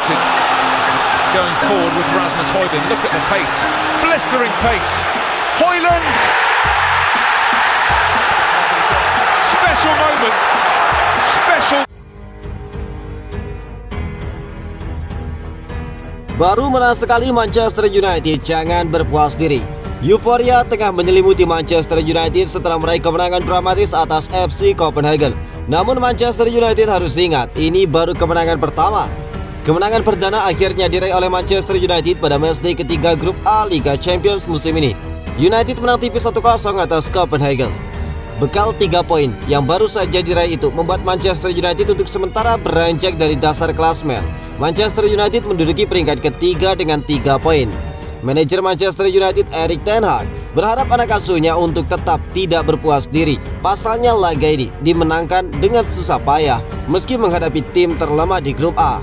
United going forward with Rasmus Højlund. Look at the pace, blistering pace. Højlund! Special moment, special. Baru menang sekali Manchester United, jangan berpuas diri. Euforia tengah menyelimuti Manchester United setelah meraih kemenangan dramatis atas FC Copenhagen. Namun Manchester United harus ingat, ini baru kemenangan pertama. Kemenangan perdana akhirnya diraih oleh Manchester United pada matchday ketiga grup A Liga Champions musim ini. United menang tipis 1-0 atas Copenhagen. Bekal 3 poin yang baru saja diraih itu membuat Manchester United untuk sementara beranjak dari dasar klasemen. Manchester United menduduki peringkat ketiga dengan 3 poin. Manajer Manchester United Erik ten Hag berharap anak asuhnya untuk tetap tidak berpuas diri. Pasalnya laga ini dimenangkan dengan susah payah meski menghadapi tim terlemah di grup A.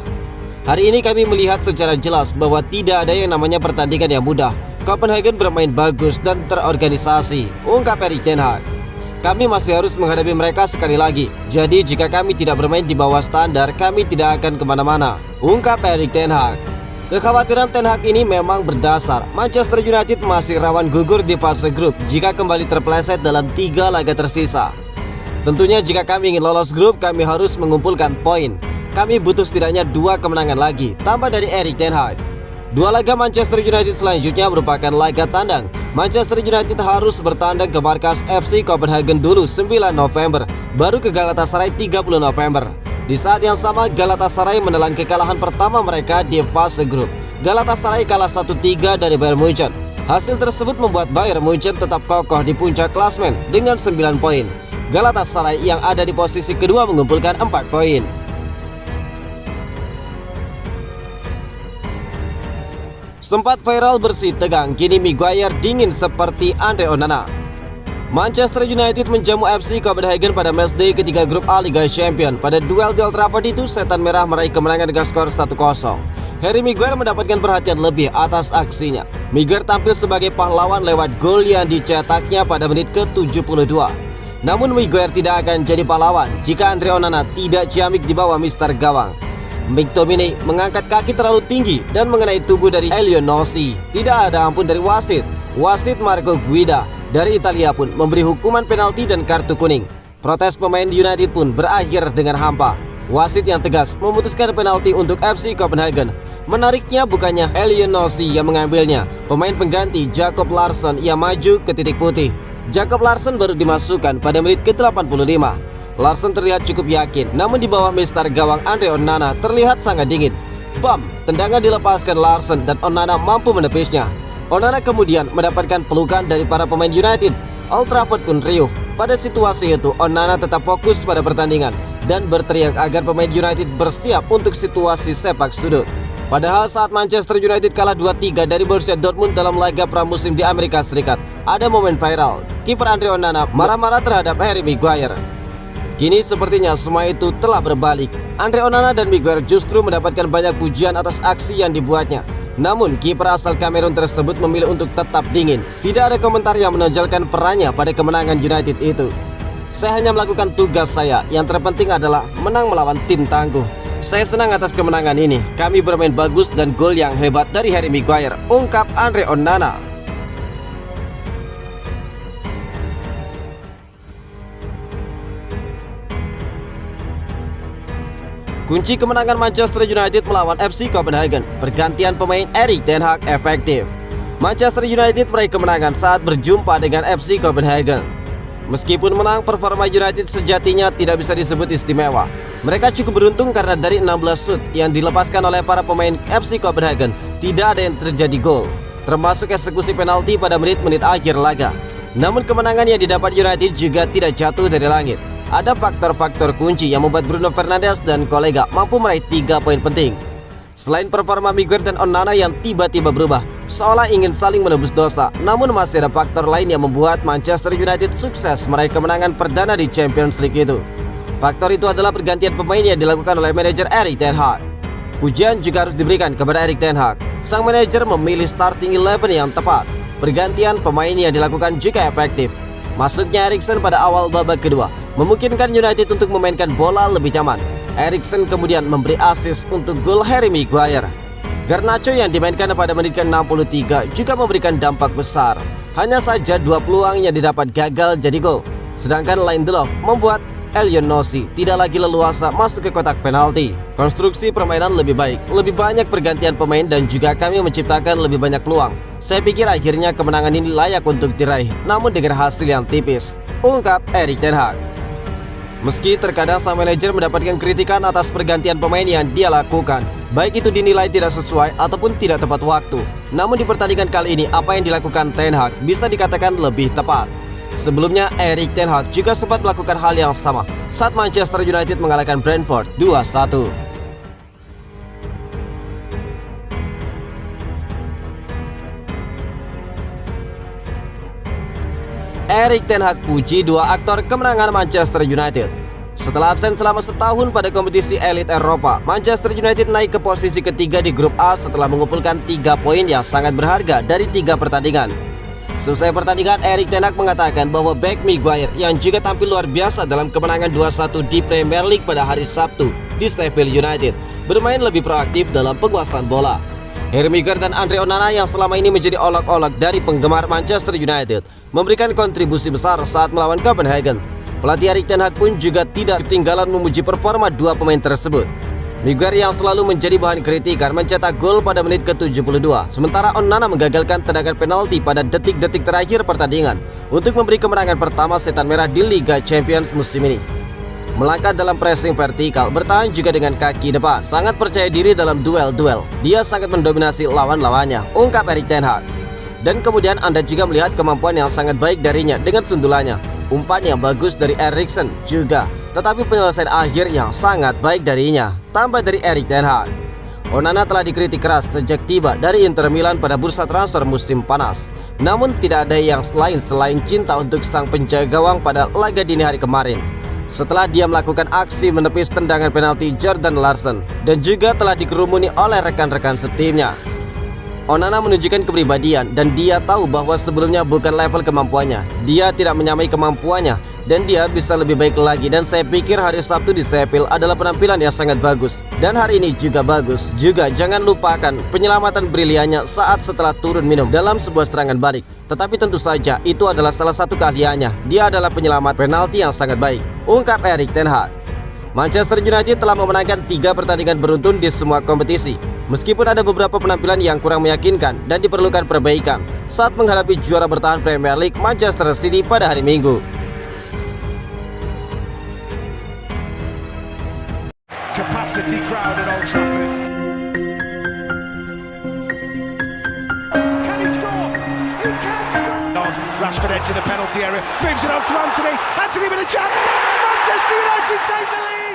Hari ini kami melihat secara jelas bahwa tidak ada yang namanya pertandingan yang mudah. Copenhagen bermain bagus dan terorganisasi, ungkap Erik ten Hag. Kami masih harus menghadapi mereka sekali lagi. Jadi jika kami tidak bermain di bawah standar, kami tidak akan kemana-mana, ungkap Erik ten Hag. Kekhawatiran ten Hag ini memang berdasar. Manchester United masih rawan gugur di fase grup jika kembali terpeleset dalam 3 laga tersisa. Tentunya jika kami ingin lolos grup, kami harus mengumpulkan poin. Kami butuh setidaknya 2 kemenangan lagi, tambah dari Erik ten Hag. 2 laga Manchester United selanjutnya merupakan laga tandang. Manchester United harus bertandang ke markas FC Copenhagen dulu 9 November, baru ke Galatasaray 30 November. Di saat yang sama, Galatasaray menelan kekalahan pertama mereka di fase grup. Galatasaray kalah 1-3 dari Bayern Munchen. Hasil tersebut membuat Bayern Munchen tetap kokoh di puncak klasemen dengan 9 poin. Galatasaray yang ada di posisi kedua mengumpulkan 4 poin. Sempat viral bersih tegang, kini Maguire dingin seperti Andre Onana. Manchester United menjamu FC Copenhagen pada matchday ketiga grup A Liga Champions. Pada duel di Old Trafford itu, Setan Merah meraih kemenangan dengan skor 1-0. Harry Maguire mendapatkan perhatian lebih atas aksinya. Maguire tampil sebagai pahlawan lewat gol yang dicetaknya pada menit ke-72. Namun Maguire tidak akan jadi pahlawan jika Andre Onana tidak ciamik di bawah mister gawang. McTominay mengangkat kaki terlalu tinggi dan mengenai tubuh dari Elyounoussi. Tidak ada ampun dari wasit. Wasit Marco Guida dari Italia pun memberi hukuman penalti dan kartu kuning. Protes pemain United pun berakhir dengan hampa. Wasit yang tegas memutuskan penalti untuk FC Copenhagen. Menariknya bukannya Elyounoussi yang mengambilnya, pemain pengganti Jacob Larsson yang maju ke titik putih. Jacob Larsson baru dimasukkan pada menit ke-85. Larsson terlihat cukup yakin, namun di bawah mister gawang Andre Onana terlihat sangat dingin. Bam! Tendangan dilepaskan Larsson dan Onana mampu menepisnya. Onana kemudian mendapatkan pelukan dari para pemain United. Old Trafford pun riuh. Pada situasi itu, Onana tetap fokus pada pertandingan dan berteriak agar pemain United bersiap untuk situasi sepak sudut. Padahal saat Manchester United kalah 2-3 dari Borussia Dortmund dalam laga pramusim di Amerika Serikat, ada momen viral. Kiper Andre Onana marah-marah terhadap Harry Maguire. Kini sepertinya semua itu telah berbalik. Andre Onana dan Maguire justru mendapatkan banyak pujian atas aksi yang dibuatnya. Namun kiper asal Kamerun tersebut memilih untuk tetap dingin. Tidak ada komentar yang menonjolkan perannya pada kemenangan United itu. Saya hanya melakukan tugas saya. Yang terpenting adalah menang melawan tim tangguh. Saya senang atas kemenangan ini. Kami bermain bagus dan gol yang hebat dari Harry Maguire, ungkap Andre Onana. Kunci kemenangan Manchester United melawan FC Copenhagen, pergantian pemain Erik ten Hag efektif. Manchester United meraih kemenangan saat berjumpa dengan FC Copenhagen. Meskipun menang, performa United sejatinya tidak bisa disebut istimewa. Mereka cukup beruntung karena dari 16 shoot yang dilepaskan oleh para pemain FC Copenhagen, tidak ada yang terjadi gol, termasuk eksekusi penalti pada menit-menit akhir laga. Namun kemenangan yang didapat United juga tidak jatuh dari langit. Ada faktor-faktor kunci yang membuat Bruno Fernandes dan kolega mampu meraih 3 poin penting. Selain performa Maguire dan Onana yang tiba-tiba berubah, seolah ingin saling menebus dosa, namun masih ada faktor lain yang membuat Manchester United sukses meraih kemenangan perdana di Champions League itu. Faktor itu adalah pergantian pemain yang dilakukan oleh manajer Erik ten Hag. Pujian juga harus diberikan kepada Erik ten Hag. Sang manajer memilih starting 11 yang tepat. Pergantian pemain yang dilakukan juga efektif. Masuknya Eriksen pada awal babak kedua memungkinkan United untuk memainkan bola lebih nyaman. Eriksen kemudian memberi assist untuk gol Harry Maguire. Garnacho yang dimainkan pada menit ke-63 juga memberikan dampak besar. Hanya saja 2 peluang yang didapat gagal jadi gol. Sedangkan Lindelof membuat Elyounoussi tidak lagi leluasa masuk ke kotak penalti. Konstruksi permainan lebih baik, lebih banyak pergantian pemain dan juga kami menciptakan lebih banyak peluang. Saya pikir akhirnya kemenangan ini layak untuk diraih, namun dengan hasil yang tipis, ungkap Erik ten Hag. Meski terkadang sang manajer mendapatkan kritikan atas pergantian pemain yang dia lakukan, baik itu dinilai tidak sesuai ataupun tidak tepat waktu. Namun di pertandingan kali ini apa yang dilakukan Ten Hag bisa dikatakan lebih tepat. Sebelumnya Erik ten Hag juga sempat melakukan hal yang sama saat Manchester United mengalahkan Brentford 2-1. Erik ten Hag puji 2 aktor kemenangan Manchester United. Setelah absen selama setahun pada kompetisi elit Eropa, Manchester United naik ke posisi ketiga di grup A setelah mengumpulkan 3 poin yang sangat berharga dari 3 pertandingan. Selesai pertandingan, Erik ten Hag mengatakan bahwa bek Maguire yang juga tampil luar biasa dalam kemenangan 2-1 di Premier League pada hari Sabtu di Sheffield United bermain lebih proaktif dalam penguasaan bola. Harry Maguire dan Andre Onana yang selama ini menjadi olok-olok dari penggemar Manchester United memberikan kontribusi besar saat melawan Copenhagen. Pelatih Erik ten Hag pun juga tidak ketinggalan memuji performa 2 pemain tersebut. Maguire yang selalu menjadi bahan kritikan mencetak gol pada menit ke-72, sementara Onana menggagalkan tendangan penalti pada detik-detik terakhir pertandingan untuk memberi kemenangan pertama Setan Merah di Liga Champions musim ini. Melangkah dalam pressing vertikal, bertahan juga dengan kaki depan, sangat percaya diri dalam duel-duel. Dia sangat mendominasi lawan-lawannya, ungkap Erik ten Hag. Dan kemudian Anda juga melihat kemampuan yang sangat baik darinya dengan sundulannya. Umpan yang bagus dari Eriksen juga, tetapi penyelesaian akhir yang sangat baik darinya, tambah dari Erik ten Hag. Onana telah dikritik keras sejak tiba dari Inter Milan pada bursa transfer musim panas. Namun tidak ada yang selain cinta untuk sang penjaga gawang pada laga dini hari kemarin. Setelah dia melakukan aksi menepis tendangan penalti Jordan Larsen dan juga telah dikerumuni oleh rekan-rekan setimnya. Onana menunjukkan kepribadian dan dia tahu bahwa sebelumnya bukan level kemampuannya. Dia tidak menyamai kemampuannya dan dia bisa lebih baik lagi, dan saya pikir hari Sabtu di Sheffield adalah penampilan yang sangat bagus. Dan hari ini juga bagus. Juga jangan lupakan penyelamatan briliannya saat setelah turun minum dalam sebuah serangan balik. Tetapi tentu saja itu adalah salah satu keahliannya. Dia adalah penyelamat penalti yang sangat baik, ungkap Erik ten Hag. Manchester United telah memenangkan 3 pertandingan beruntun di semua kompetisi. Meskipun ada beberapa penampilan yang kurang meyakinkan dan diperlukan perbaikan saat menghadapi juara bertahan Premier League Manchester City pada hari Minggu. Capacity crowd at Old Trafford. Can he score? He can score! Rashford edge of the penalty area, moves it on to Anthony. Anthony with a chance. Manchester United take the lead.